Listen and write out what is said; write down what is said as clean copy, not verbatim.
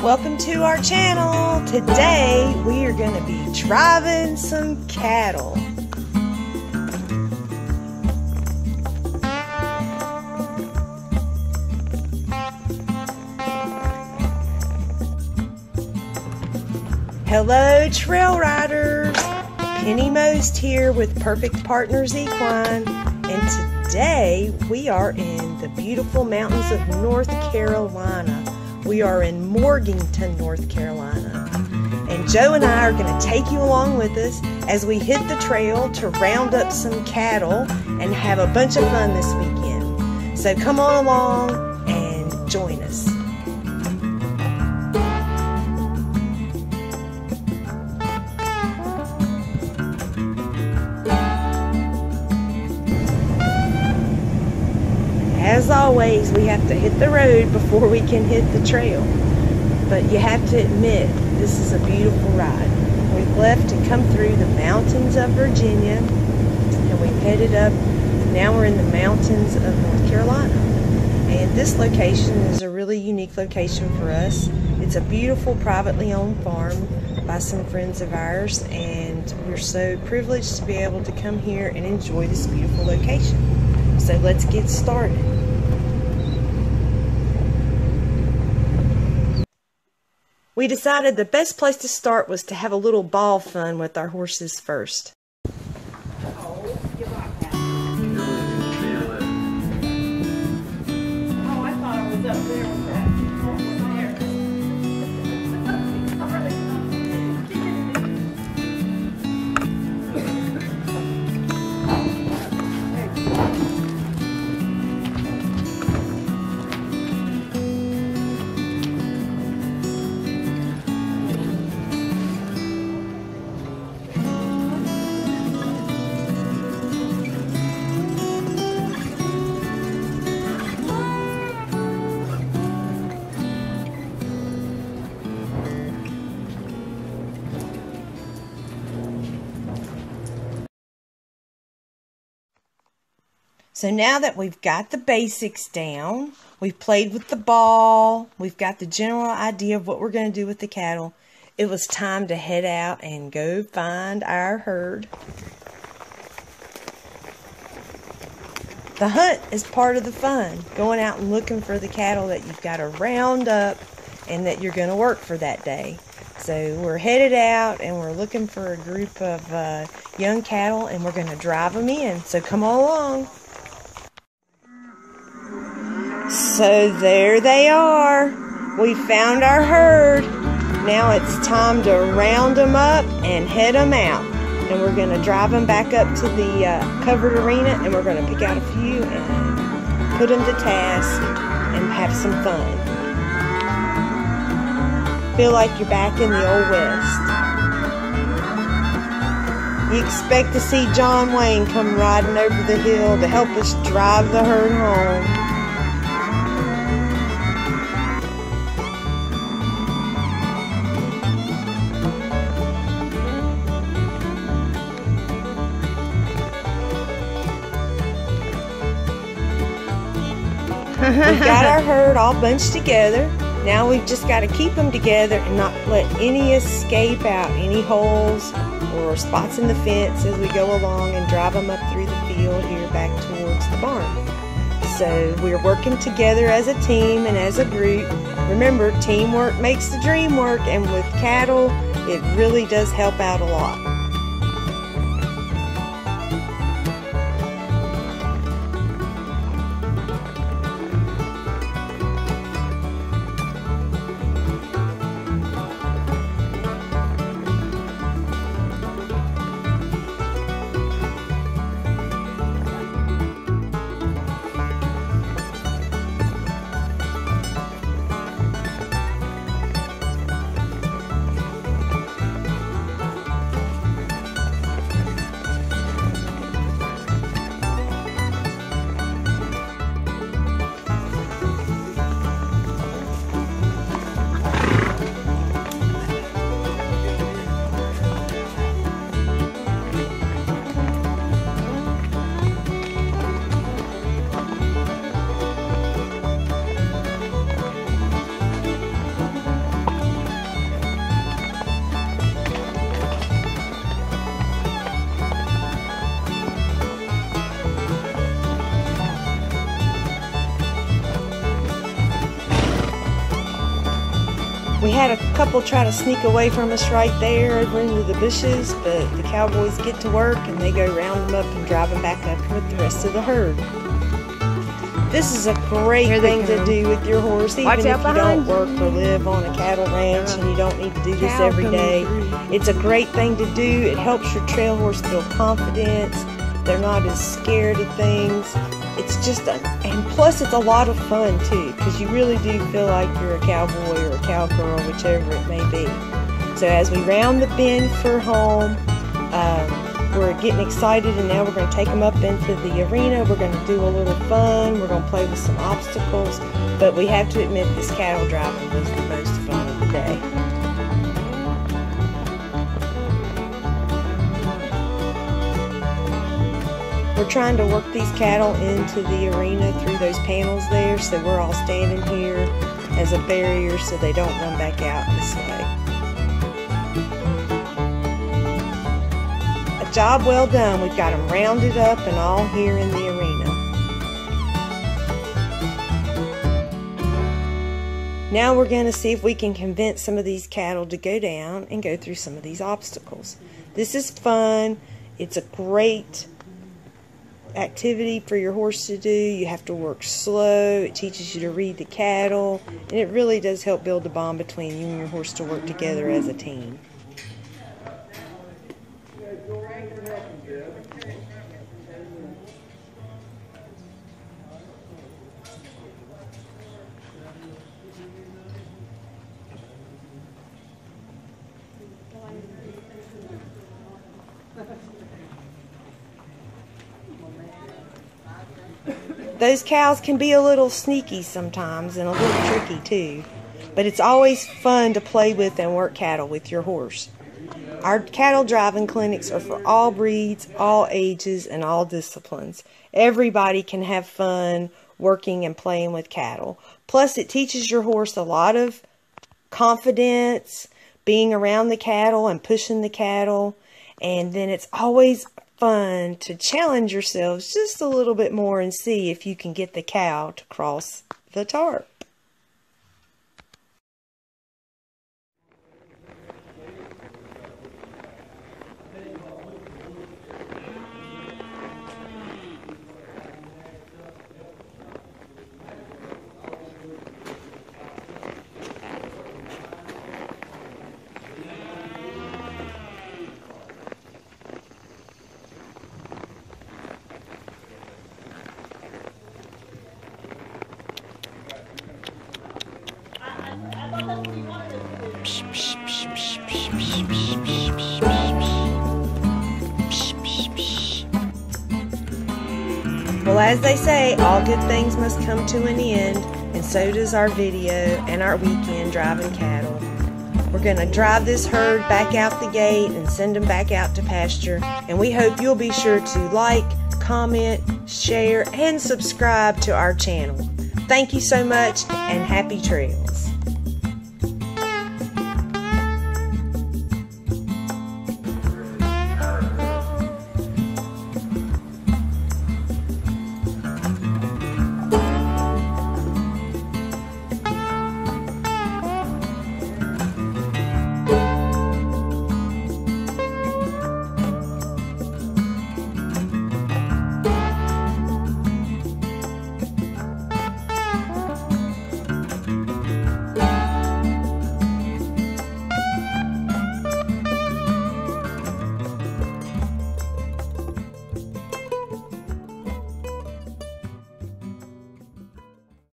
welcome to our channel. Today we are going to be driving some cattle. Hello trail riders, Penny Most here with Perfect Partners Equine, and today we are in the beautiful mountains of North Carolina. We are in Morganton, North Carolina, and Joe and I are going to take you along with us as we hit the trail to round up some cattle and have a bunch of fun this weekend. So come on along and join us. As always, we have to hit the road before we can hit the trail. But you have to admit, this is a beautiful ride. We've left to come through the mountains of Virginia, and we've headed up. Now we're in the mountains of North Carolina. And this location is a really unique location for us. It's a beautiful privately owned farm by some friends of ours, and we're so privileged to be able to come here and enjoy this beautiful location. So let's get started. We decided the best place to start was to have a little ball fun with our horses first. So now that we've got the basics down, we've played with the ball, we've got the general idea of what we're going to do with the cattle, it was time to head out and go find our herd. The hunt is part of the fun, going out and looking for the cattle that you've got to round up and that you're going to work for that day. So we're headed out and we're looking for a group of young cattle, and we're going to drive them in. So come on along. So there they are. We found our herd. Now it's time to round them up and head them out. And we're going to drive them back up to the covered arena, and we're going to pick out a few and put them to task and have some fun. Feel like you're back in the Old West. You expect to see John Wayne come riding over the hill to help us drive the herd home. We've got our herd all bunched together. Now we've just got to keep them together and not let any escape out, any holes or spots in the fence as we go along and drive them up through the field here back towards the barn. So we're working together as a team and as a group. Remember, teamwork makes the dream work, and with cattle, it really does help out a lot. We had a couple try to sneak away from us right there over into the bushes, but the cowboys get to work and they go round them up and drive them back up with the rest of the herd. This is a great thing to do with your horse, even if you don't work or live on a cattle ranch and you don't need to do this every day. It's a great thing to do. It helps your trail horse build confidence. They're not as scared of things. It's just and plus it's a lot of fun too, because you really do feel like you're a cowboy or a cowgirl, whichever it may be. So as we round the bend for home, we're getting excited, and now we're going to take them up into the arena. We're going to do a little fun. We're going to play with some obstacles, but we have to admit this cattle driving was the most fun of the day. We're trying to work these cattle into the arena through those panels there, so we're all standing here as a barrier so they don't run back out this way. A job well done. We've got them rounded up and all here in the arena. Now we're going to see if we can convince some of these cattle to go down and go through some of these obstacles. This is fun. It's a great activity for your horse to do. You have to work slow. It teaches you to read the cattle, and it really does help build a bond between you and your horse to work together as a team. Those cows can be a little sneaky sometimes and a little tricky too, but it's always fun to play with and work cattle with your horse. Our cattle driving clinics are for all breeds, all ages, and all disciplines. Everybody can have fun working and playing with cattle. Plus, it teaches your horse a lot of confidence, being around the cattle and pushing the cattle, and then it's always fun to challenge yourselves just a little bit more and see if you can get the cow to cross the tarp. Well, as they say, all good things must come to an end, and so does our video and our weekend driving cattle. We're going to drive this herd back out the gate and send them back out to pasture, and we hope you'll be sure to like, comment, share, and subscribe to our channel. Thank you so much, and happy trails.